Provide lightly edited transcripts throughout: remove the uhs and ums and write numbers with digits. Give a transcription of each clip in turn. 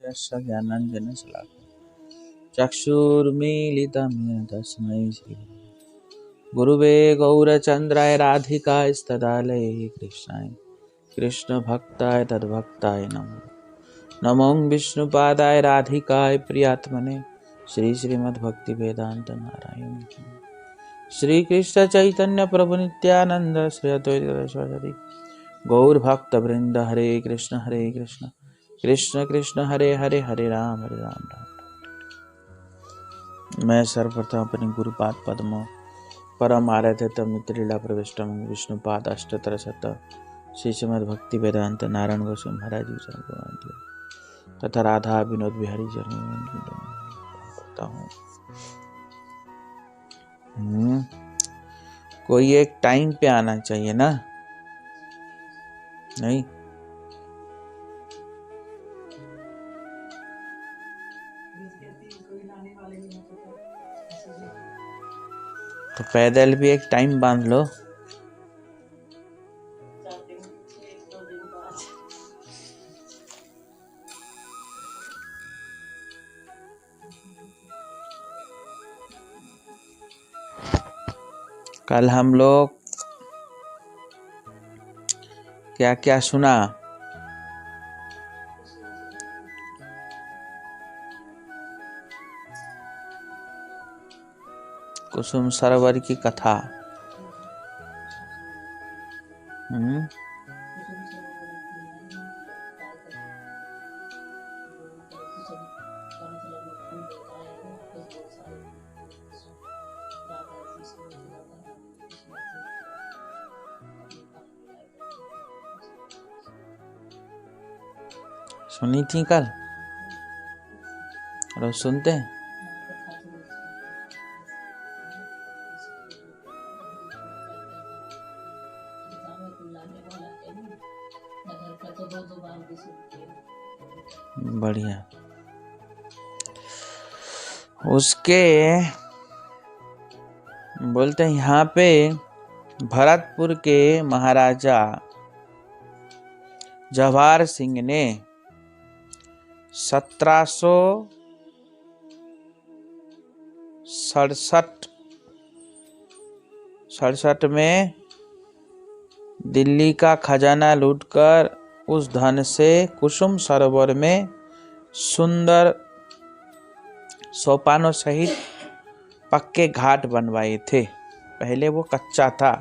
यस्य ज्ञानाञ्जनशलाकया चक्षुरुन्मीलितं येन तस्मै गुरुवे गौरचन्द्राय राधिकास्तदालये कृष्णाय कृष्णभक्ताय तद्भक्ताय नमो नमो विष्णुपादाय राधिकाय प्रियात्मने श्रीमद्भक्तिवेदांत नारायण श्री कृष्ण चैतन्य प्रभु नित्यानंद श्री अद्वैत गौर भक्त वृंद हरे कृष्ण कृष्ण कृष्ण हरे हरे हरे राम राम। मैं सर्वप्रथम अपने गुरुपाद पद्मों परम आराध्य मित्रीला प्रविष्टम विष्णुपाद अष्टोत्तर शत श्री श्रीमद्भक्ति वेदांत नारायण गोस्वामी महाराज जी चरण तथा राधा विनोद बिहारी चरण करता हूँ। कोई एक टाइम पे आना चाहिए ना, नहीं? तो पैदल भी एक टाइम बांध लो। कल हम लोग क्या क्या सुना? कुसुम सरोवर की कथा। सुनी थी कल? रोज सुनते हैं? बढ़िया। उसके बोलते हैं यहाँ पे भरतपुर के महाराजा जवाहर सिंह ने 1767 में दिल्ली का खजाना लूटकर उस धन से कुसुम सरोवर में सुंदर सोपानों सहित पक्के घाट बनवाए थे। पहले वो कच्चा था,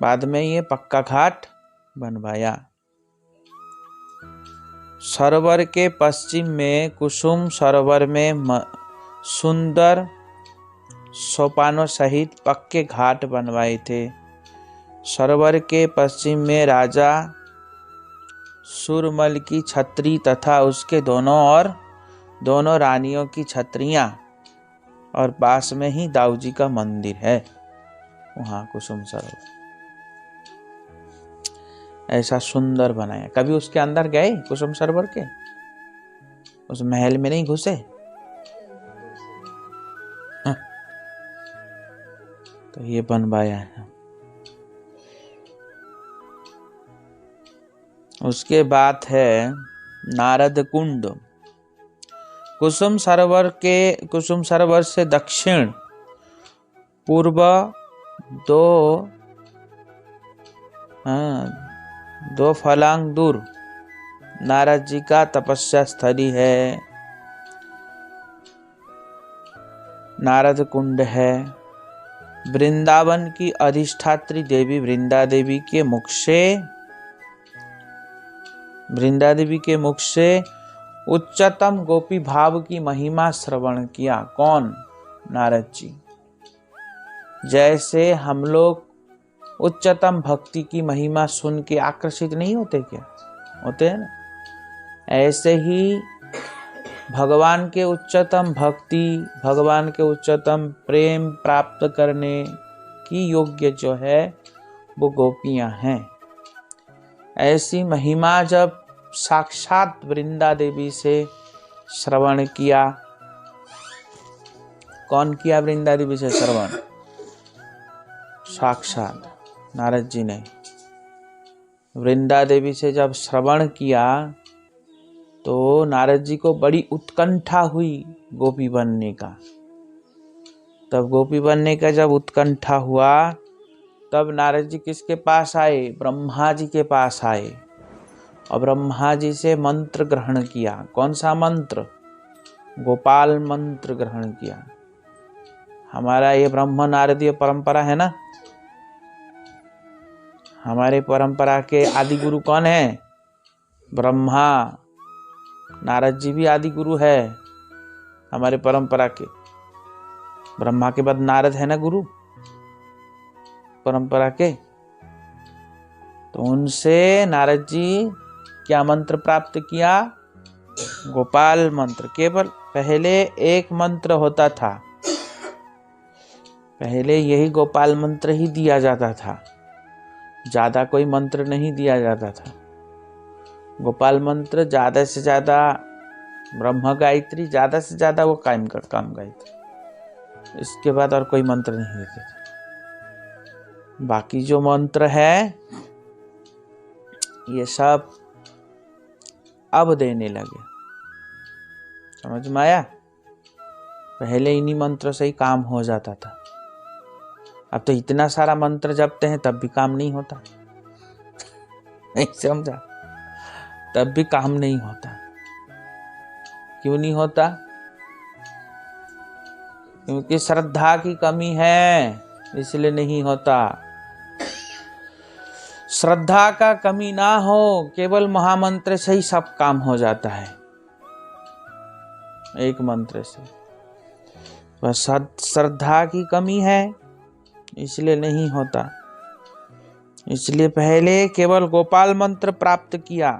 बाद में ये पक्का घाट बनवाया। सरोवर के पश्चिम में कुसुम सरोवर में सुंदर सोपानों सहित पक्के घाट बनवाए थे। सरोवर के पश्चिम में राजा सुरमल की छत्री तथा उसके दोनों रानियों की छत्रियां, और पास में ही दाऊजी का मंदिर है। वहां कुसुम सरोवर ऐसा सुंदर बनाया। कभी उसके अंदर गए? कुसुम सरोवर के उस महल में नहीं घुसे? तो ये बनवाया है। उसके बाद है नारद कुंड। कुसुम सरोवर से दक्षिण पूर्व दो फलांग दूर नारद जी का तपस्या स्थली है, नारद कुंड है। वृंदावन की अधिष्ठात्री देवी वृंदा देवी के मुख से उच्चतम गोपी भाव की महिमा श्रवण किया। कौन? नारद जी। जैसे हम लोग उच्चतम भक्ति की महिमा सुन के आकर्षित नहीं होते क्या? होते हैं ना। ऐसे ही भगवान के उच्चतम भक्ति, भगवान के उच्चतम प्रेम प्राप्त करने की योग्य जो है वो गोपियां हैं। ऐसी महिमा जब साक्षात वृंदा देवी से श्रवण किया। कौन किया वृंदा देवी से श्रवण? साक्षात नारद जी ने। वृंदा देवी से जब श्रवण किया तो नारद जी को बड़ी उत्कंठा हुई गोपी बनने का। तब गोपी बनने का जब उत्कंठा हुआ तब नारद जी किसके पास आए? ब्रह्मा जी के पास आए और ब्रह्मा जी से मंत्र ग्रहण किया। कौन सा मंत्र? गोपाल मंत्र ग्रहण किया। हमारा ये ब्रह्म नारदीय परंपरा है ना। हमारे परंपरा के आदि गुरु कौन है? ब्रह्मा। नारद जी भी आदि गुरु है हमारे परंपरा के। ब्रह्मा के बाद नारद है ना गुरु परंपरा के। तो उनसे नारद जी क्या मंत्र प्राप्त किया? गोपाल मंत्र। केवल पहले एक मंत्र होता था, पहले यही गोपाल मंत्र ही दिया जाता था, ज्यादा कोई मंत्र नहीं दिया जाता था। गोपाल मंत्र ज्यादा से ज्यादा, ब्रह्म गायत्री ज्यादा से ज्यादा वो काम गायत्री, इसके बाद और कोई मंत्र नहीं देते थे। बाकी जो मंत्र है ये सब अब देने लगे। समझ में आया? पहले इन्हीं मंत्रों से ही काम हो जाता था। अब तो इतना सारा मंत्र जपते हैं तब भी काम नहीं होता। नहीं समझा? तब भी काम नहीं होता। क्यों नहीं होता? क्योंकि श्रद्धा की कमी है, इसलिए नहीं होता। श्रद्धा का कमी ना हो, केवल महामंत्र से ही सब काम हो जाता है, एक मंत्र से। बस श्रद्धा की कमी है इसलिए नहीं होता। इसलिए पहले केवल गोपाल मंत्र प्राप्त किया।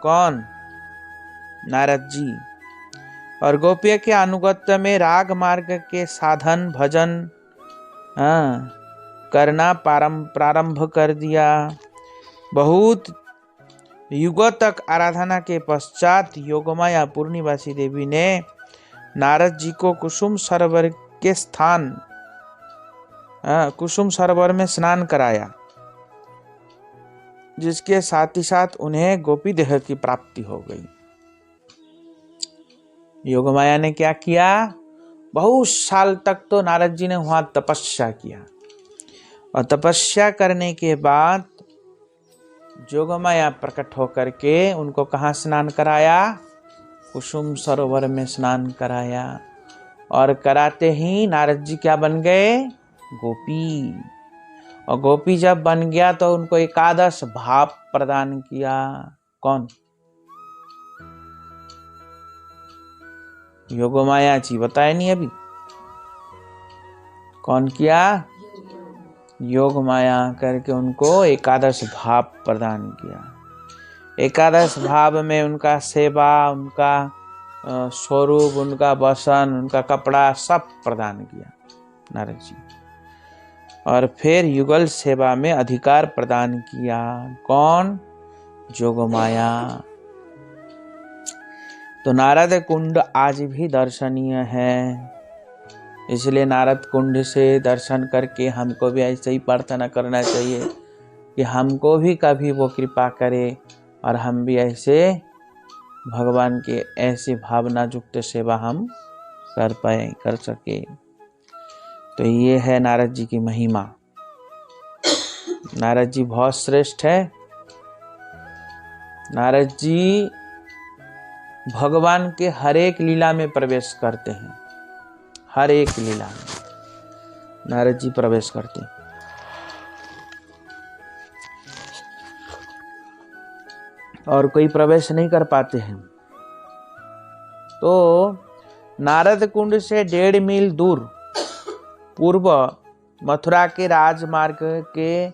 कौन? नारद जी। और गोपियों के अनुगत्य में राग मार्ग के साधन भजन करना प्रारंभ कर दिया। बहुत युगों तक आराधना के पश्चात योगमाया पूर्णिवासी देवी ने नारद जी को कुसुम सरोवर के स्थान कुसुम सरोवर में स्नान कराया, जिसके साथ ही साथ उन्हें गोपी देह की प्राप्ति हो गई। योगमाया ने क्या किया? बहुत साल तक तो नारद जी ने वहां तपस्या किया, और तपस्या करने के बाद योगमाया प्रकट होकर के उनको कहाँ स्नान कराया? कुसुम सरोवर में स्नान कराया। और कराते ही नारद जी क्या बन गए? गोपी। और गोपी जब बन गया तो उनको एकादश भाव प्रदान किया। कौन? योगमाया जी। बताया नहीं अभी? कौन किया? योगमाया करके उनको एकादश भाव प्रदान किया। एकादश भाव में उनका सेवा, उनका स्वरूप, उनका वसन, उनका कपड़ा सब प्रदान किया नारद जी। और फिर युगल सेवा में अधिकार प्रदान किया। कौन? जोगमाया। तो नारद कुंड आज भी दर्शनीय है। इसलिए नारद कुंड से दर्शन करके हमको भी ऐसे ही प्रार्थना करना चाहिए कि हमको भी कभी वो कृपा करे और हम भी ऐसे भगवान के ऐसी भावना युक्त सेवा हम कर पाए, कर सके। तो ये है नारद जी की महिमा। नारद जी बहुत श्रेष्ठ है। नारद जी भगवान के हर एक लीला में प्रवेश करते हैं। हर एक लीला में नारद जी प्रवेश करते हैं। और कोई प्रवेश नहीं कर पाते हैं। तो नारद कुंड से 1.5 मील दूर पूर्व मथुरा के राजमार्ग के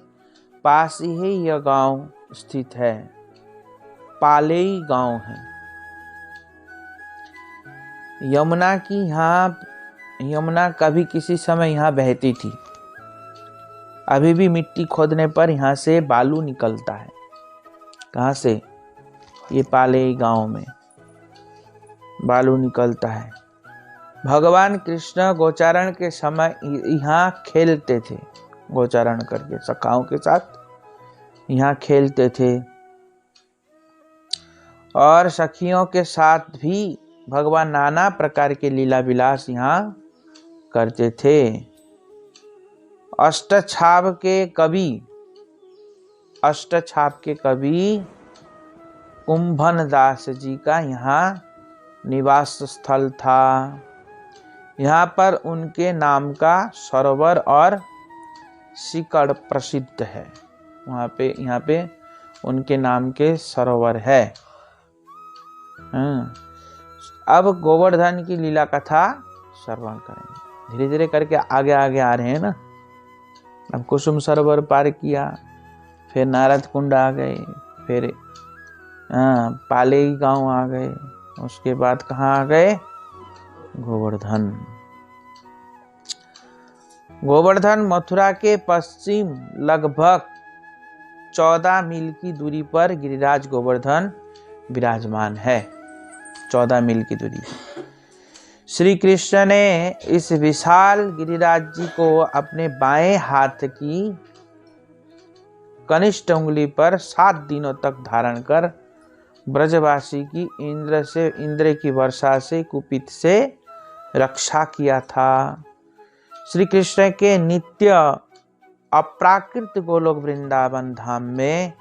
पास ही यह गांव स्थित है। पालेई गांव है। यमुना कभी किसी समय यहाँ बहती थी। अभी भी मिट्टी खोदने पर यहाँ से बालू निकलता है। कहाँ से? ये पालेई गांव में बालू निकलता है। भगवान कृष्ण गोचारण के समय यहाँ खेलते थे। गोचारण करके सखाओं के साथ यहाँ खेलते थे और सखियों के साथ भी भगवान नाना प्रकार के लीला विलास यहाँ करते थे। अष्टछाप के कवि कुंभन दास जी का यहाँ निवास स्थल था। यहाँ पर उनके नाम का सरोवर और शिकड़ प्रसिद्ध है। यहाँ पे उनके नाम के सरोवर है। अब गोवर्धन की लीला कथा श्रवण करेंगे। धीरे धीरे करके आगे आगे आ रहे हैं ना। अब कुसुम सरोवर पार किया, फिर नारद कुंड आ गए, फिर पालेई गांव आ गए, उसके बाद कहाँ आ गए? गोवर्धन मथुरा के पश्चिम लगभग 14 मील की दूरी पर गिरिराज गोवर्धन विराजमान है। 14 मील की दूरी। श्री कृष्ण ने इस विशाल गिरिराज जी को अपने बाएं हाथ की कनिष्ठ उंगली पर 7 दिनों तक धारण कर ब्रजवासी की इंद्र की वर्षा से कुपित से रक्षा किया था। श्री कृष्ण के नित्य अप्राकृत गोलोक वृंदावन धाम में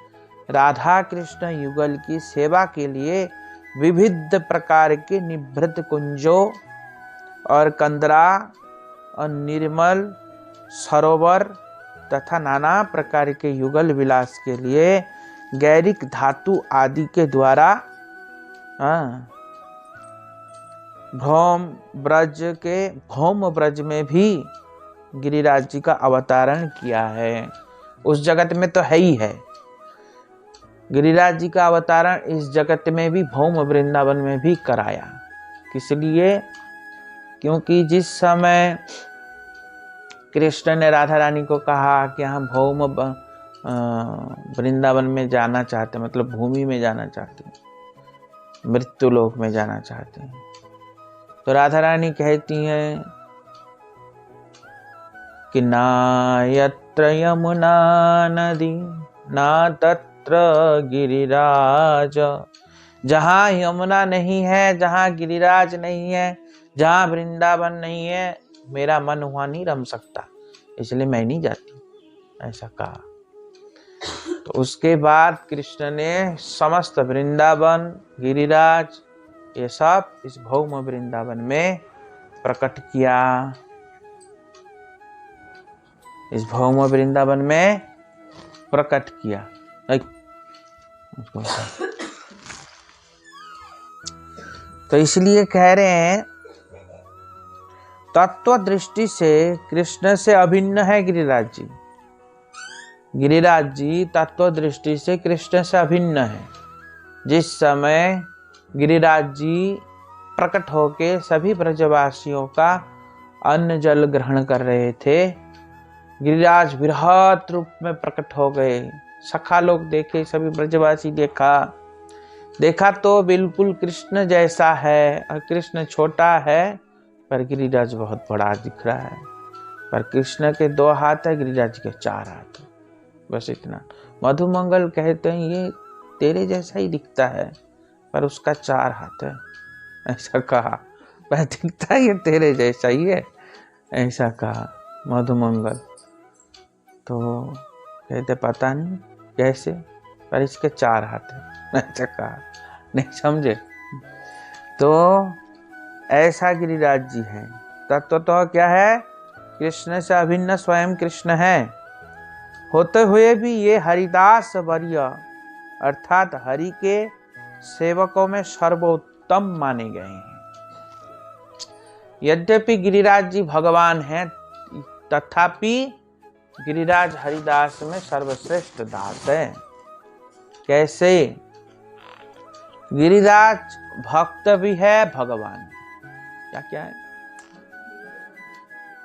राधा कृष्ण युगल की सेवा के लिए विविध प्रकार के निभृत कुंजों और कंदरा और निर्मल सरोवर तथा नाना प्रकार के युगल विलास के लिए गैरिक धातु आदि के द्वारा भौम ब्रज में भी गिरिराज जी का अवतारण किया है। उस जगत में तो है ही है, गिरिराज जी का अवतारण इस जगत में भी भौम वृंदावन में भी कराया। किस लिए? क्योंकि जिस समय कृष्ण ने राधा रानी को कहा कि हम भौम वृंदावन में जाना चाहते, मतलब भूमि में जाना चाहते हैं, मृत्यु लोक में जाना चाहते हैं, तो राधा रानी कहती हैं कि ना यत्र यमुना नदी ना तत्र गिरिराज। जहाँ यमुना नहीं है, जहाँ गिरिराज नहीं है, जहाँ वृंदावन नहीं है, मेरा मन वहाँ नहीं रम सकता, इसलिए मैं नहीं जाती, ऐसा कहा। तो उसके बाद कृष्ण ने समस्त वृंदावन, गिरिराज, ये सब इस भौम वृंदावन में प्रकट किया। इस भौम वृंदावन में प्रकट किया। तो इसलिए कह रहे हैं तत्व दृष्टि से कृष्ण से अभिन्न है गिरिराज जी। गिरिराज जी तत्व दृष्टि से कृष्ण से अभिन्न है। जिस समय गिरिराज जी प्रकट होके सभी ब्रजवासियों का अन्न जल ग्रहण कर रहे थे, गिरिराज विराट रूप में प्रकट हो गए। सखा लोग देखे, सभी ब्रजवासी देखा तो बिल्कुल कृष्ण जैसा है, और कृष्ण छोटा है पर गिरिराज बहुत बड़ा दिख रहा है। पर कृष्ण के 2 हाथ है, गिरिराज के 4 हाथ है, बस इतना। मधुमंगल कहते हैं ये तेरे जैसा ही दिखता है पर उसका 4 हाथ है, ऐसा कहा। वह दिखता है ये तेरे जैसा ही है, ऐसा कहा मधुमंगल। तो कहते पता नहीं कैसे, पर इसके 4 हाथ है, ऐसा कहा। नहीं समझे? तो ऐसा गिरिराज जी है। तत्व तो क्या है? कृष्ण से अभिन्न स्वयं कृष्ण है। होते हुए भी ये हरिदास वर्य अर्थात हरि के सेवकों में सर्वोत्तम माने गए हैं। यद्यपि गिरिराज जी भगवान हैं, तथापि गिरिराज हरिदास में सर्वश्रेष्ठ दास है। कैसे? गिरिराज भक्त भी है, भगवान भी। क्या है?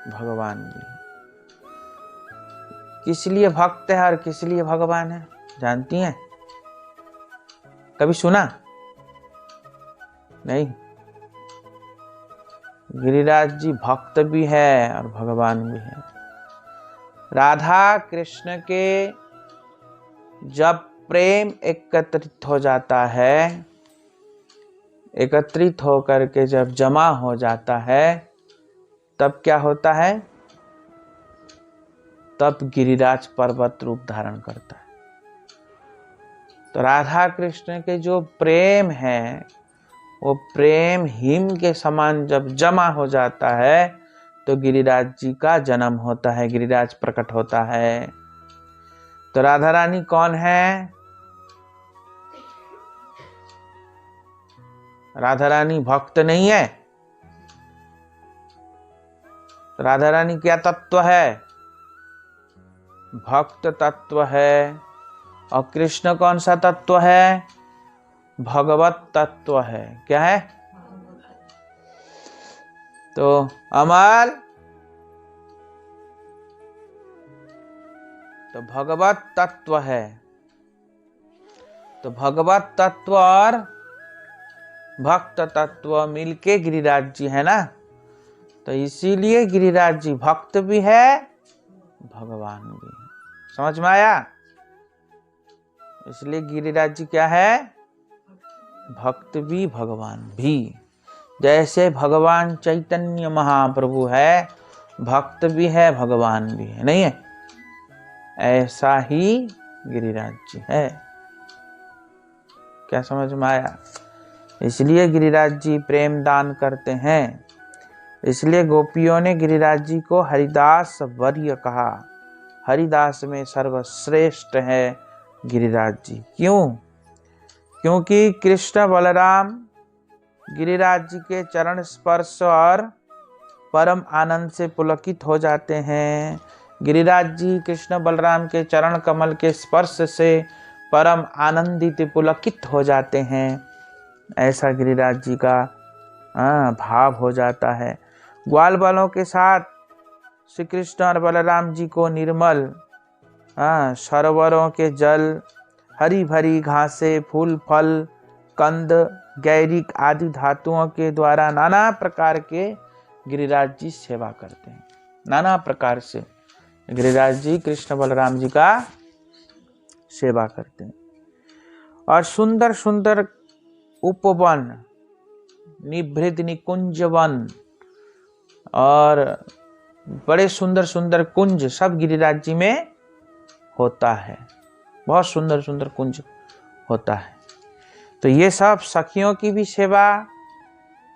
भगवान भी है। किस लिए भक्त है और किस लिए भगवान है जानती हैं? कभी सुना? नहीं। गिरिराज जी भक्त भी है और भगवान भी है। राधा कृष्ण के जब प्रेम एकत्रित हो जाता है, एकत्रित होकर के जब जमा हो जाता है, तब क्या होता है? तब गिरिराज पर्वत रूप धारण करता है। तो राधा कृष्ण के जो प्रेम है, वो प्रेम हिम के समान जब जमा हो जाता है, तो गिरिराज जी का जन्म होता है, गिरिराज प्रकट होता है। तो राधा रानी कौन है? राधा रानी भक्त नहीं है। राधा रानी क्या तत्व है? भक्त तत्व है। और कृष्ण कौन सा तत्व है? भगवत तत्व है। क्या है? तो अमर, तो भगवत तत्व है। तो भगवत तत्व और भक्त तत्व मिलके गिरिराज जी है ना। तो इसीलिए गिरिराज जी भक्त भी है, भगवान भी है। समझ में आया? इसलिए गिरिराज जी क्या है? भक्त भी भगवान भी। जैसे भगवान चैतन्य महाप्रभु है, भक्त भी है, भगवान भी है, नहीं है? ऐसा ही गिरिराज जी है। क्या समझ में आया? इसलिए गिरिराज जी प्रेम दान करते हैं। इसलिए गोपियों ने गिरिराज जी को हरिदास वर्य कहा। हरिदास में सर्वश्रेष्ठ है गिरिराज जी। क्यों? क्योंकि कृष्ण बलराम गिरिराज जी के चरण स्पर्श और परम आनंद से पुलकित हो जाते हैं। गिरिराज जी कृष्ण बलराम के चरण कमल के स्पर्श से परम आनंदित पुलकित हो जाते हैं। ऐसा गिरिराज जी का भाव हो जाता है। ग्वाल बालों के साथ श्री कृष्ण और बलराम जी को निर्मल सरोवरों के जल, हरी भरी घासें, फूल फल, कंद, गैरिक आदि धातुओं के द्वारा नाना प्रकार के गिरिराज जी सेवा करते हैं। नाना प्रकार से गिरिराज जी कृष्ण बलराम जी का सेवा करते हैं। और सुंदर सुंदर उपवन, निभृत निकुंज वन और बड़े सुंदर सुंदर कुंज सब गिरिराज जी में होता है। बहुत सुंदर सुंदर कुंज होता है। तो ये सब सखियों की भी सेवा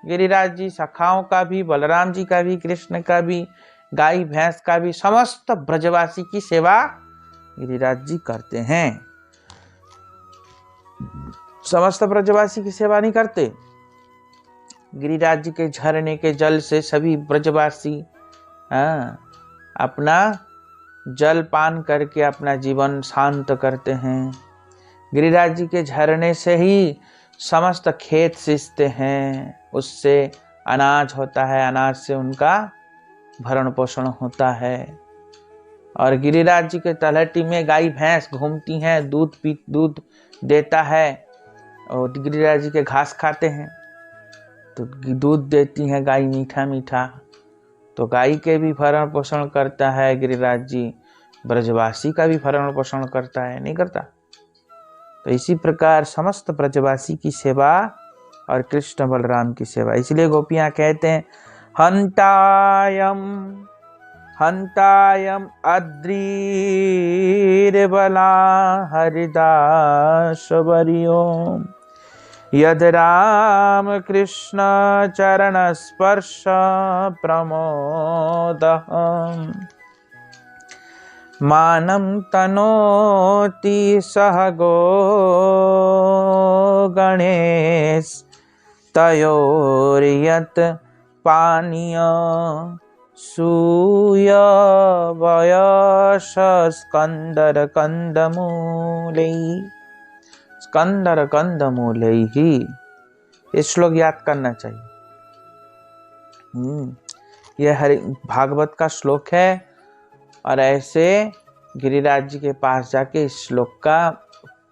गिरिराज जी, सखाओं का भी, बलराम जी का भी, कृष्ण का भी, गाय भैंस का भी, समस्त ब्रजवासी की सेवा गिरिराज जी करते हैं। समस्त ब्रजवासी की सेवा नहीं करते। गिरिराज जी के झरने के जल से सभी ब्रजवासी अपना जल पान करके अपना जीवन शांत करते हैं। गिरिराज जी के झरने से ही समस्त खेत सींचते हैं, उससे अनाज होता है, अनाज से उनका भरण पोषण होता है। और गिरिराज जी के तलहटी में गाय भैंस घूमती हैं, दूध देता है, और गिरिराज जी के घास खाते हैं तो दूध देती हैं गाय मीठा मीठा। तो गाय के भी भरण पोषण करता है गिरिराज जी, ब्रजवासी का भी भरण पोषण करता है, नहीं करता? तो इसी प्रकार समस्त ब्रजवासी की सेवा और कृष्ण बलराम की सेवा। इसलिए गोपियां कहते हैं हंतायम अद्रीर्बला हरिदास वर्यो यद राम कृष्ण चरण स्पर्श प्रमोद मानम तनोति सह गो गणेश तयोर्यत पानीय सूय वयस स्कंदर कंदमूले। स्कंदर कंदमूले ही ये श्लोक याद करना चाहिए। यह हरि भागवत का श्लोक है और ऐसे गिरिराज जी के पास जाके इस श्लोक का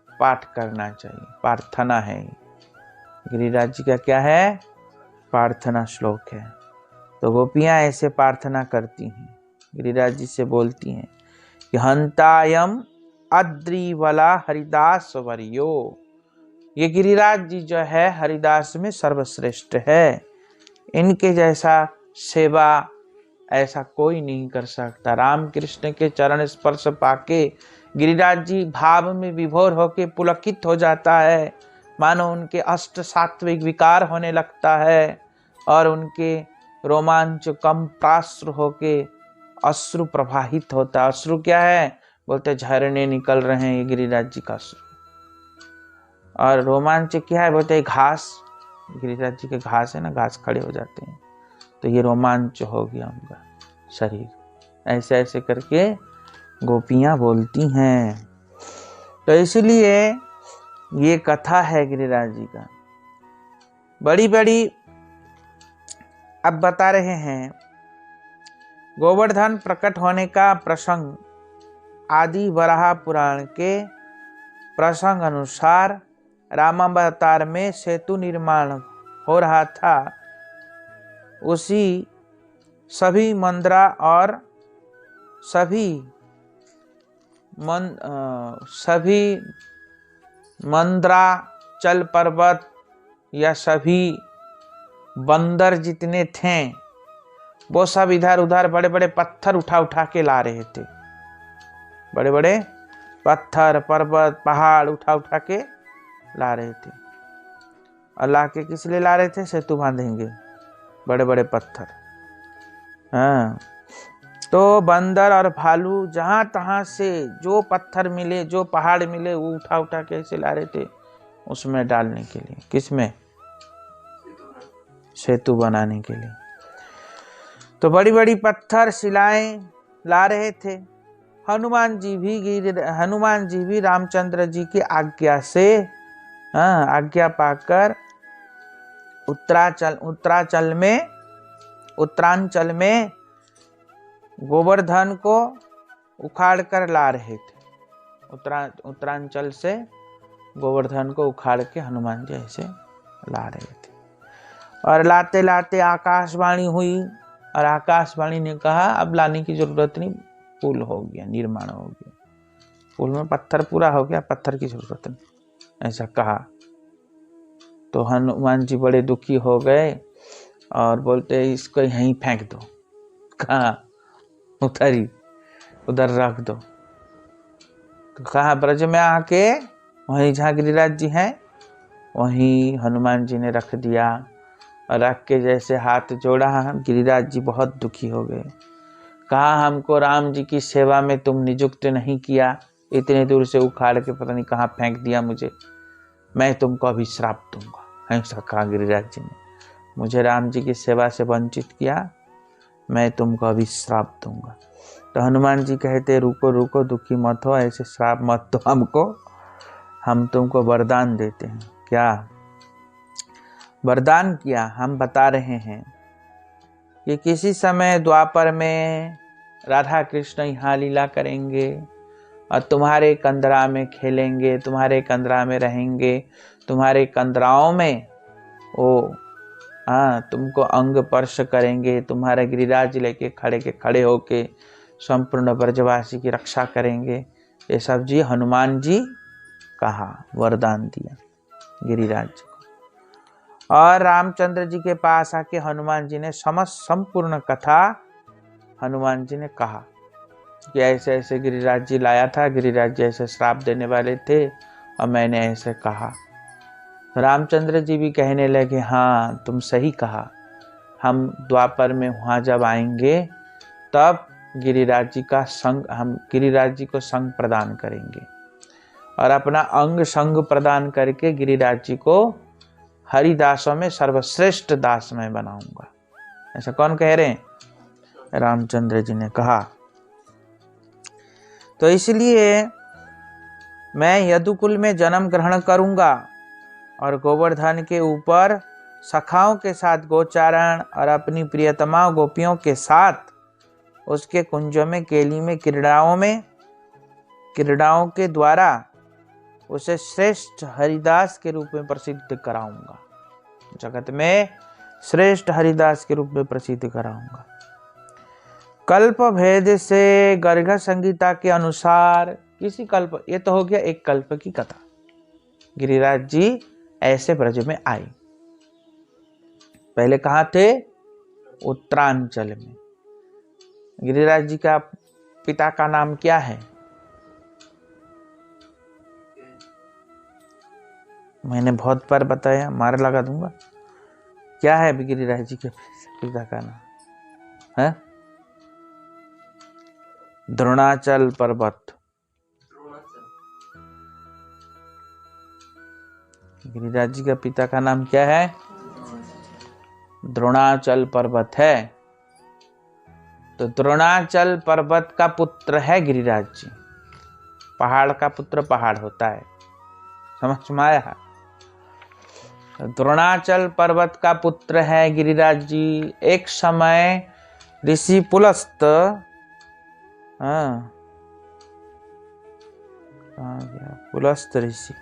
पाठ करना चाहिए। प्रार्थना है, गिरिराज जी का क्या है? प्रार्थना श्लोक है। तो गोपियां ऐसे प्रार्थना करती हैं, गिरिराज जी से बोलती हैं कि हंतायम अद्रिवला हरिदास वर्यो। ये गिरिराज जी जो है हरिदास में सर्वश्रेष्ठ है। इनके जैसा सेवा ऐसा कोई नहीं कर सकता। राम कृष्ण के चरण स्पर्श पाके गिरिराज जी भाव में विभोर होके पुलकित हो जाता है, मानो उनके अष्ट सात्विक विकार होने लगता है और उनके रोमांच कंपाश्रु होके अश्रु प्रवाहित होता है। अश्रु क्या है? बोलते झरने निकल रहे हैं, ये गिरिराज जी का अश्रु। और रोमांच क्या है? बोलते घास, गिरिराज जी के घास है ना, घास खड़े हो जाते हैं, तो ये रोमांच हो गया उनका शरीर। ऐसे ऐसे करके गोपियां बोलती हैं। तो इसलिए ये कथा है गिरिराज जी का। बड़ी बड़ी अब बता रहे हैं गोवर्धन प्रकट होने का प्रसंग आदि वराह पुराण के प्रसंग अनुसार रामावतार में सेतु निर्माण हो रहा था। उसी सभी मंद्रा और सभी मंद्राचल पर्वत या सभी बंदर जितने थे वो सब इधर उधर बड़े बड़े पत्थर उठा उठा के ला रहे थे। बड़े बड़े पत्थर, पर्वत, पहाड़ उठा उठा के ला रहे थे। और ला के किस लिए ला रहे थे? सेतु बांधेंगे, बड़े बड़े पत्थर। हाँ, तो बंदर और भालू जहां तहां से जो पत्थर मिले, जो पहाड़ मिले, वो उठा उठा के ऐसे ला रहे थे उसमें डालने के लिए। किसमें? सेतु बनाने के लिए। तो बड़ी बड़ी पत्थर शिलाएं ला रहे थे। हनुमान जी भी रामचंद्र जी की आज्ञा से आज्ञा पाकर उत्तरांचल में गोवर्धन को उखाड़ कर ला रहे थे। उत्तरांचल से गोवर्धन को उखाड़ के हनुमान जी ऐसे ला रहे थे। और लाते लाते आकाशवाणी हुई और आकाशवाणी ने कहा अब लाने की जरूरत नहीं, पुल हो गया, निर्माण हो गया, पुल में पत्थर पूरा हो गया, पत्थर की जरूरत नहीं, ऐसा कहा। तो हनुमान जी बड़े दुखी हो गए और बोलते इसको यहीं फेंक दो। कहा? उधर रख दो। तो कहा ब्रज में आके वहीं जहाँ गिरिराज जी हैं वहीं हनुमान जी ने रख दिया। और रख के जैसे हाथ जोड़ा, गिरिराज जी बहुत दुखी हो गए। कहा हमको राम जी की सेवा में तुम नियुक्त नहीं किया, इतने दूर से उखाड़ के पता नहीं कहाँ फेंक दिया मुझे, मैं तुमको अभी श्राप दूंगा। ऐसा कहा गिरिराज जी ने, मुझे राम जी की सेवा से वंचित किया, मैं तुमको अभी श्राप दूंगा। तो हनुमान जी कहते रुको रुको, दुखी मत हो, ऐसे श्राप मत दो हमको, हम तुमको वरदान देते हैं। क्या वरदान किया? हम बता रहे हैं कि किसी समय द्वापर में राधा कृष्ण यहाँ लीला करेंगे और तुम्हारे कंदरा में खेलेंगे, तुम्हारे कंदरा में रहेंगे, तुम्हारे कंदराओं में वो तुमको अंग स्पर्श करेंगे, तुम्हारे गिरिराज लेके खड़े होके संपूर्ण ब्रजवासी की रक्षा करेंगे। ये सब जी हनुमान जी कहा, वरदान दिया गिरिराज जी को। और रामचंद्र जी के पास आके हनुमान जी ने संपूर्ण कथा हनुमान जी ने कहा कि ऐसे ऐसे गिरिराज जी लाया था, गिरिराज जी ऐसे श्राप देने वाले थे और मैंने ऐसे कहा। रामचंद्र जी भी कहने लगे हाँ तुम सही कहा, हम द्वापर में वहाँ जब आएंगे तब गिरिराज जी का संग, हम गिरिराज जी को संग प्रदान करेंगे और अपना अंग संग प्रदान करके गिरिराज जी को हरिदासों में सर्वश्रेष्ठ दास मैं बनाऊंगा। ऐसा कौन कह रहे हैं? रामचंद्र जी ने कहा। तो इसलिए मैं यदुकुल में जन्म ग्रहण करूंगा और गोवर्धन के ऊपर सखाओं के साथ गोचारण और अपनी प्रियतमा गोपियों के साथ उसके कुंजों में केली में क्रीड़ाओं के द्वारा उसे श्रेष्ठ हरिदास के रूप में प्रसिद्ध कराऊंगा, जगत में श्रेष्ठ हरिदास के रूप में प्रसिद्ध कराऊंगा। कल्प भेद से गर्ग संहिता के अनुसार किसी कल्प, ये तो हो गया एक कल्प की कथा। गिरिराज जी ऐसे ब्रज में आए। पहले कहाँ थे? उत्तरांचल में। गिरिराज जी का पिता का नाम क्या है? मैंने बहुत बार बताया, मार लगा दूंगा। क्या है गिरिराज जी के पिता का नाम? है द्रोणाचल पर्वत। गिरिराज जी का पिता का नाम क्या है? द्रोणाचल पर्वत है। तो द्रोणाचल पर्वत का पुत्र है गिरिराज जी। पहाड़ का पुत्र पहाड़ होता है, समझ में आया? द्रोणाचल पर्वत का पुत्र है गिरिराज जी। एक समय ऋषि पुलस्त, पुलस्त ऋषि,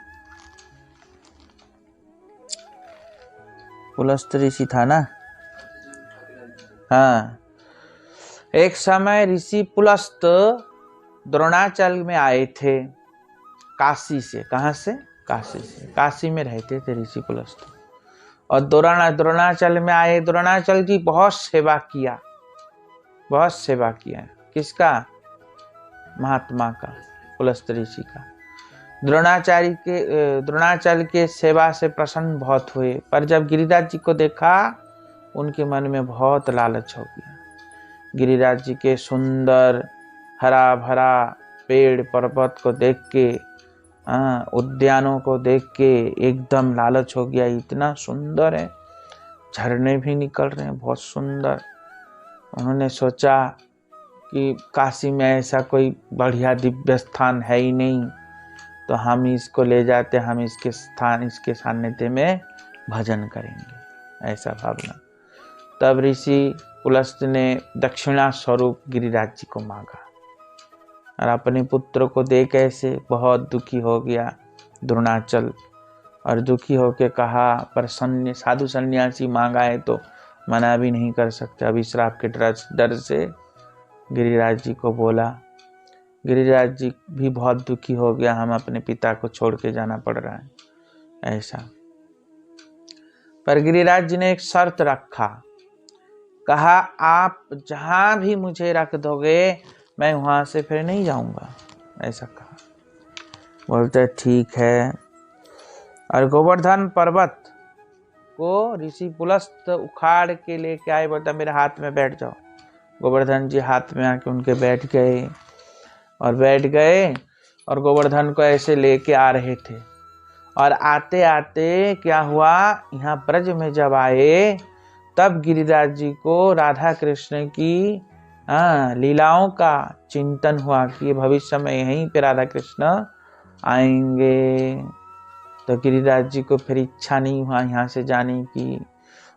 पुलस्त ऋषि था ना? हाँ, एक समय ऋषि पुलस्त द्रोणाचल में आए थे काशी से। कहाँ से? काशी से। काशी में रहते थे ऋषि पुलस्त। और द्रोणाचल में आए। द्रोणाचल की बहुत सेवा किया, बहुत सेवा किया। किसका? महात्मा का, पुलस्त ऋषि का। द्रोणाचल के सेवा से प्रसन्न बहुत हुए। पर जब गिरिराज जी को देखा, उनके मन में बहुत लालच हो गया। गिरिराज जी के सुंदर हरा भरा पेड़ पर्वत को देख के, उद्यानों को देख के एकदम लालच हो गया। इतना सुंदर है, झरने भी निकल रहे हैं, बहुत सुंदर। उन्होंने सोचा कि काशी में ऐसा कोई बढ़िया दिव्य स्थान है ही नहीं, तो हम इसको ले जाते, हम इसके सान्निध्य में भजन करेंगे, ऐसा भावना। तब ऋषि पुलस्त ने दक्षिणा स्वरूप गिरिराज जी को मांगा और अपने पुत्र को देख ऐसे बहुत दुखी हो गया द्रोणाचल। और दुखी होके कहा, पर साधु सन्यासी मांगा है तो मना भी नहीं कर सकते। अभिश्राप के डर से गिरिराज जी को बोला। गिरिराज जी भी बहुत दुखी हो गया, हम अपने पिता को छोड़ के जाना पड़ रहा है, ऐसा। पर गिरिराज जी ने एक शर्त रखा। कहा, आप जहां भी मुझे रख दोगे मैं वहां से फिर नहीं जाऊंगा, ऐसा कहा। बोलते ठीक है। और गोवर्धन पर्वत को ऋषि पुलस्त उखाड़ के लेके आए। बोलता मेरे हाथ में बैठ जाओ। गोवर्धन जी हाथ में आके उनके बैठ गए और गोवर्धन को ऐसे लेके आ रहे थे। और आते आते क्या हुआ, यहाँ ब्रज में जब आए तब गिरिराज जी को राधा कृष्ण की लीलाओं का चिंतन हुआ कि भविष्य में यहीं पे राधा कृष्ण आएंगे। तो गिरिराज जी को फिर इच्छा नहीं हुआ यहाँ से जाने की।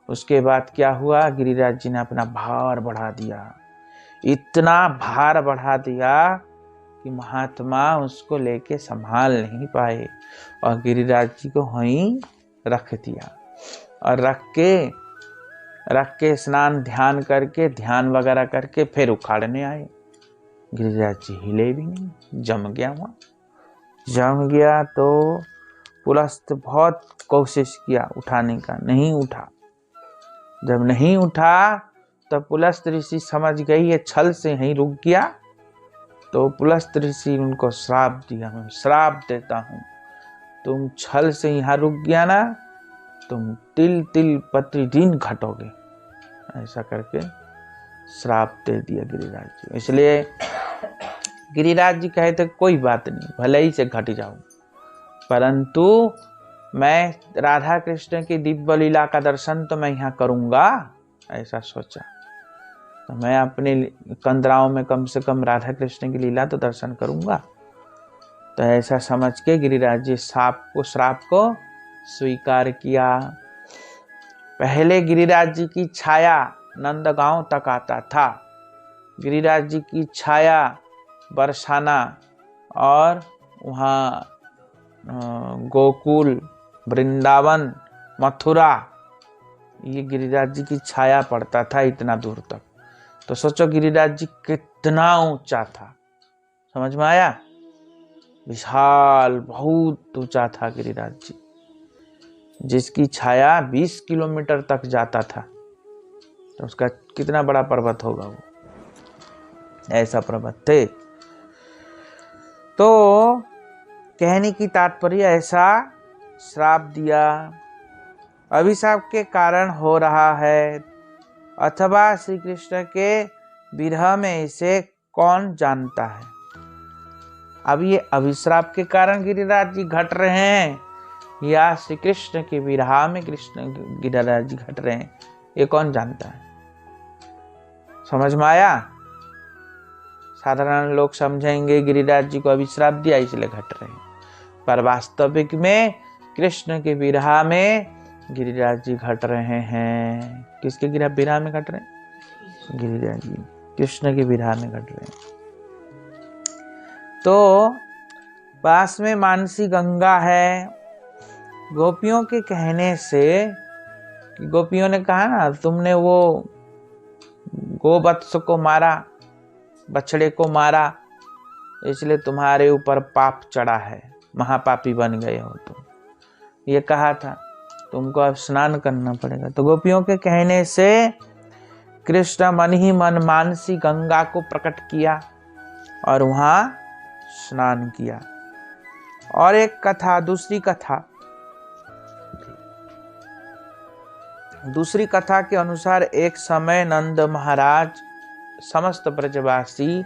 उसके बाद क्या हुआ, गिरिराज जी ने अपना भार बढ़ा दिया। इतना भार बढ़ा दिया कि महात्मा उसको लेके संभाल नहीं पाए और गिरिराज जी को वहीं रख दिया। और रख के स्नान ध्यान करके, ध्यान वगैरह करके फिर उखाड़ने आए। गिरिराज जी हिले भी नहीं, जम गया वहाँ। जम गया तो पुलस्त बहुत कोशिश किया उठाने का, नहीं उठा। जब नहीं उठा तब पुलस्त ऋषि समझ गई ये छल से यहीं रुक गया। तो पुलस्त ऋषि उनको श्राप दिया, मैं श्राप देता हूँ, तुम छल से यहाँ रुक गया ना, तुम तिल तिल प्रतिदिन घटोगे। ऐसा करके श्राप दे दिया गिरिराज जी। इसलिए गिरिराज जी कहे थे कोई बात नहीं, भले ही से घट जाऊं, परंतु मैं राधा कृष्ण की दिव्य लीला का दर्शन तो मैं यहाँ करूंगा, ऐसा सोचा। तो मैं अपने कंदराओं में कम से कम राधा कृष्ण की लीला तो दर्शन करूंगा। तो ऐसा समझ के गिरिराज जी श्राप को स्वीकार किया। पहले गिरिराज जी की छाया नंदगांव तक आता था। गिरिराज जी की छाया बरसाना और वहाँ गोकुल, वृंदावन, मथुरा, ये गिरिराज जी की छाया पड़ता था इतना दूर तक। तो सोचो गिरिराज जी कितना ऊंचा था, समझ में आया? विशाल, बहुत ऊंचा था गिरिराज जी, जिसकी छाया 20 किलोमीटर तक जाता था। तो उसका कितना बड़ा पर्वत होगा वो, ऐसा पर्वत थे। तो कहने की तात्पर्य, ऐसा श्राप दिया, अभिशाप के कारण हो रहा है, अथवा श्री कृष्ण के विरह में इसे कौन जानता है। अब ये अभिश्राप के कारण गिरिराज जी घट रहे हैं या श्री कृष्ण के विरह में कृष्ण गिरिराज जी घट रहे हैं, ये कौन जानता है। समझ में आया। साधारण लोग समझेंगे गिरिराज जी को अभिश्राप दिया इसलिए घट रहे हैं, पर वास्तविक में कृष्ण के विरह में गिरिराज जी घट रहे हैं। किसके विरह में घट रहे हैं? गिरिराज जी कृष्ण के विरह में घट रहे हैं। तो पास में मानसी गंगा है। गोपियों के कहने से, गोपियों ने कहा ना, तुमने वो गोवत्स को मारा, बछड़े को मारा, इसलिए तुम्हारे ऊपर पाप चढ़ा है, महापापी बन गए हो तुम, ये कहा था, तुमको अब स्नान करना पड़ेगा। तो गोपियों के कहने से कृष्ण मन ही मन मानसी गंगा को प्रकट किया और वहां स्नान किया। और एक कथा, दूसरी कथा के अनुसार एक समय नंद महाराज समस्त ब्रजवासी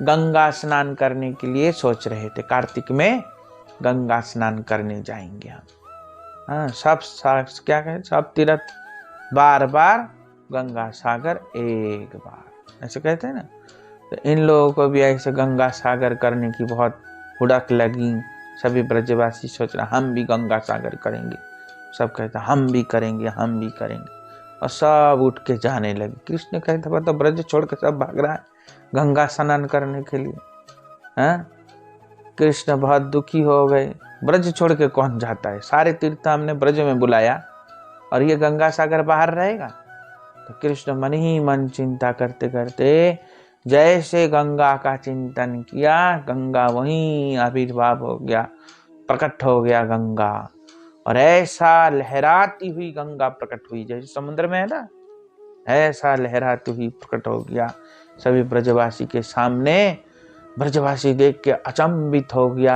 गंगा स्नान करने के लिए सोच रहे थे, कार्तिक में गंगा स्नान करने जाएंगे हम। हाँ, सब क्या कहे, सब तीर्थ बार बार, गंगा सागर एक बार, ऐसे कहते हैं ना। तो इन लोगों को भी ऐसे गंगा सागर करने की बहुत हुड़क लगी। सभी ब्रजवासी सोच रहे हम भी गंगा सागर करेंगे, सब कहते हम भी करेंगे, हम भी करेंगे, और सब उठ के जाने लगे। कृष्ण कहते तो ब्रज छोड़ के सब भाग रहा है गंगा स्नान करने के लिए। हाँ, कृष्ण बहुत दुखी हो गए, ब्रज छोड़ के कौन जाता है, सारे तीर्थ हमने ब्रज में बुलाया और ये गंगा सागर बाहर रहेगा। तो कृष्ण मन ही मन चिंता करते करते जैसे गंगा का चिंतन किया, गंगा वहीं आविर्भाव हो गया, प्रकट हो गया गंगा, और ऐसा लहराती हुई गंगा प्रकट हुई, जैसे समुद्र में है ना, ऐसा लहराती हुई प्रकट हो गया सभी ब्रजवासी के सामने। ब्रजवासी देख के अचंभित हो गया,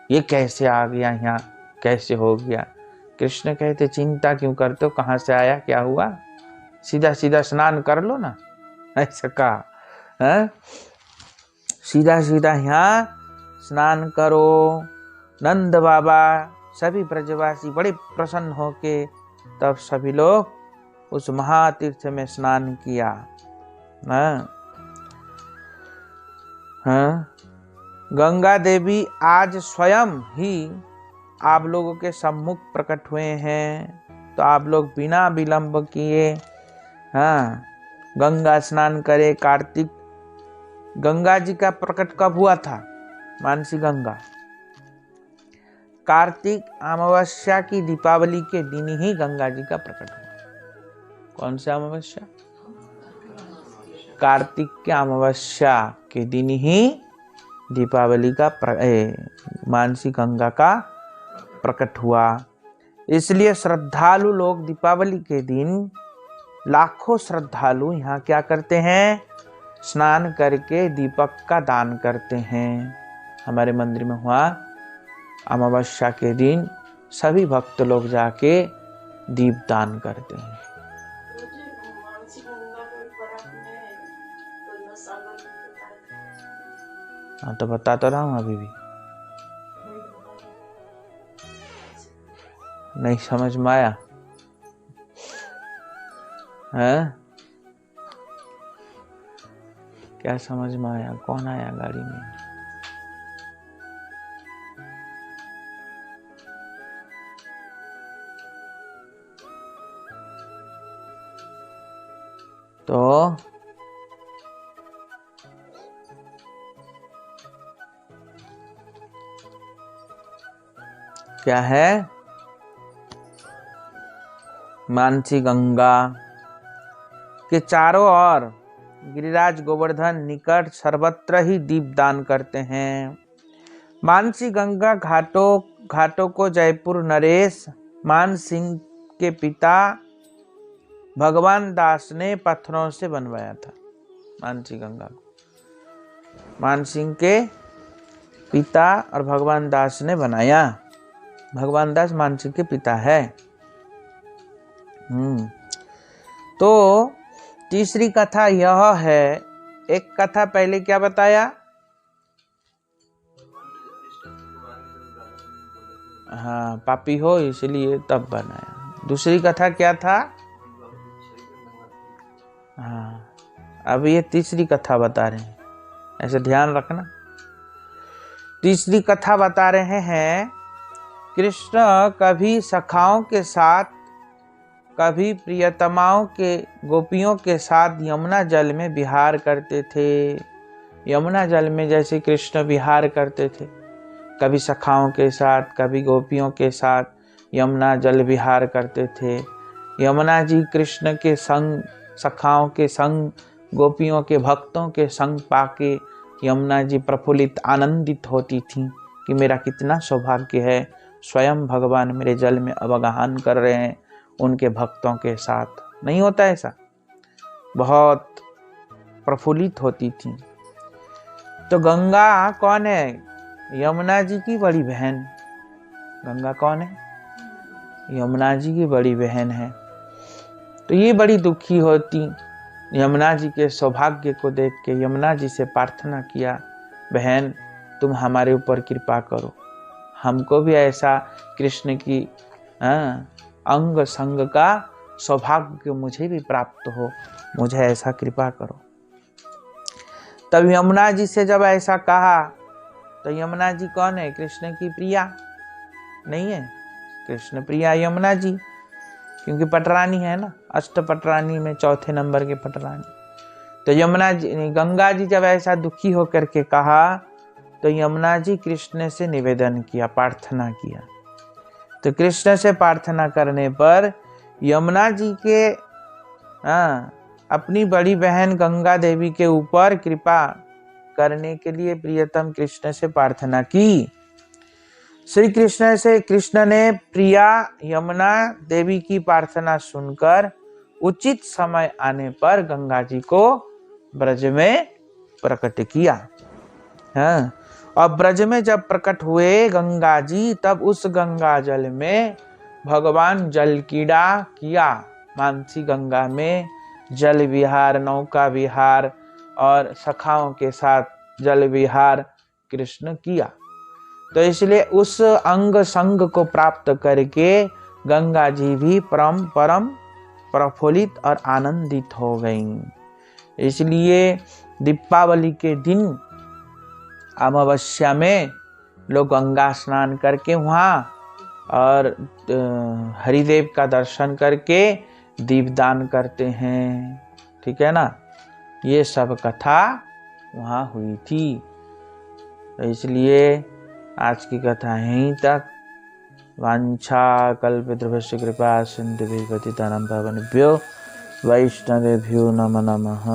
ये कैसे आ गया यहाँ, कैसे हो गया। कृष्ण कहते चिंता क्यों करते हो, कहाँ से आया, क्या हुआ, सीधा सीधा स्नान कर लो ना, ऐसा कहा। सीधा सीधा यहाँ स्नान करो। नंद बाबा सभी ब्रजवासी बड़े प्रसन्न होके तब सभी लोग उस महातीर्थ में स्नान किया। गंगा देवी आज स्वयं ही आप लोगों के सम्मुख प्रकट हुए हैं, तो आप लोग बिना विलंब किए गंगा स्नान करे। कार्तिक गंगा जी का प्रकट कब हुआ था? मानसी गंगा कार्तिक अमावस्या की दीपावली के दिन ही गंगा जी का प्रकट हुआ। कौन सा अमावस्या? कार्तिक के अमावस्या के दिन ही दीपावली का मानसी गंगा का प्रकट हुआ। इसलिए श्रद्धालु लोग दीपावली के दिन, लाखों श्रद्धालु यहाँ क्या करते हैं, स्नान करके दीपक का दान करते हैं। हमारे मंदिर में हुआ अमावस्या के दिन सभी भक्त लोग जाके दीप दान करते हैं। हाँ, तो बता तो रहा हूँ, अभी भी नहीं समझ में आया है? क्या समझ में आया? कौन आया गाड़ी में? तो क्या है? मानसी गंगा के चारों ओर गिरिराज गोवर्धन निकट सर्वत्र ही दीप दान करते हैं। मानसी गंगा घाटों को जयपुर नरेश मान सिंह के पिता भगवान दास ने पत्थरों से बनवाया था। मानसी गंगा को मान सिंह के पिता और भगवान दास ने बनाया। भगवान दास मान सिंह के पिता है। तो तीसरी कथा यह है। एक कथा पहले क्या बताया? हाँ, पापी हो इसलिए तब बनाया। दूसरी कथा क्या था? हाँ, अब ये तीसरी कथा बता रहे हैं, ऐसे ध्यान रखना। तीसरी कथा बता रहे हैं, कृष्ण कभी सखाओं के साथ, कभी प्रियतमाओं के गोपियों के साथ यमुना जल में विहार करते थे। यमुना जल में जैसे कृष्ण विहार करते थे, कभी सखाओं के साथ, कभी गोपियों के साथ यमुना जल विहार करते थे। यमुना जी कृष्ण के संग, सखाओं के संग, गोपियों के भक्तों के संग पाके यमुना जी प्रफुल्लित आनंदित होती थीं कि मेरा कितना सौभाग्य है, स्वयं भगवान मेरे जल में अवगाहन कर रहे हैं उनके भक्तों के साथ। नहीं होता ऐसा? बहुत प्रफुल्लित होती थी। तो गंगा कौन है? यमुना जी की बड़ी बहन। गंगा कौन है? यमुना जी की बड़ी बहन है। तो ये बड़ी दुखी होती, यमुना जी के सौभाग्य को देख के यमुना जी से प्रार्थना किया, बहन तुम हमारे ऊपर कृपा करो, हमको भी ऐसा कृष्ण की अंग संग का सौभाग्य मुझे भी प्राप्त हो, मुझे ऐसा कृपा करो। तब यमुना जी से जब ऐसा कहा, तो यमुना जी कौन है? कृष्ण की प्रिया नहीं है? कृष्ण प्रिया यमुना जी, क्योंकि पटरानी है ना, अष्ट पटरानी में चौथे नंबर के पटरानी। तो यमुना जी, गंगा जी जब ऐसा दुखी होकर के कहा, तो यमुना जी कृष्ण से निवेदन किया, प्रार्थना किया। तो कृष्ण से प्रार्थना करने पर यमुना जी के अपनी बड़ी बहन गंगा देवी के ऊपर कृपा करने के लिए प्रियतम कृष्ण से प्रार्थना की। श्री कृष्ण ने प्रिया यमुना देवी की प्रार्थना सुनकर उचित समय आने पर गंगा जी को ब्रज में प्रकट किया। और ब्रज में जब प्रकट हुए गंगा जी, तब उस गंगा जल में भगवान जल क्रीड़ा किया। मानसी गंगा में जल विहार, नौका विहार और सखाओं के साथ जल विहार कृष्ण किया। तो इसलिए उस अंग संग को प्राप्त करके गंगा जी भी परम प्रफुल्लित और आनंदित हो गईं। इसलिए दीपावली के दिन अमावस्या में लोग गंगा स्नान करके वहाँ और हरिदेव का दर्शन करके दीपदान करते हैं। ठीक है ना? ये सब कथा वहाँ हुई थी। तो इसलिए आज की कथा यहीं तक। वांछा कल्पतरुभ्यश्च कृपा सिन्धुभ्यो पतितानां पावनेभ्यो वैष्णवेभ्यो नमो नमः।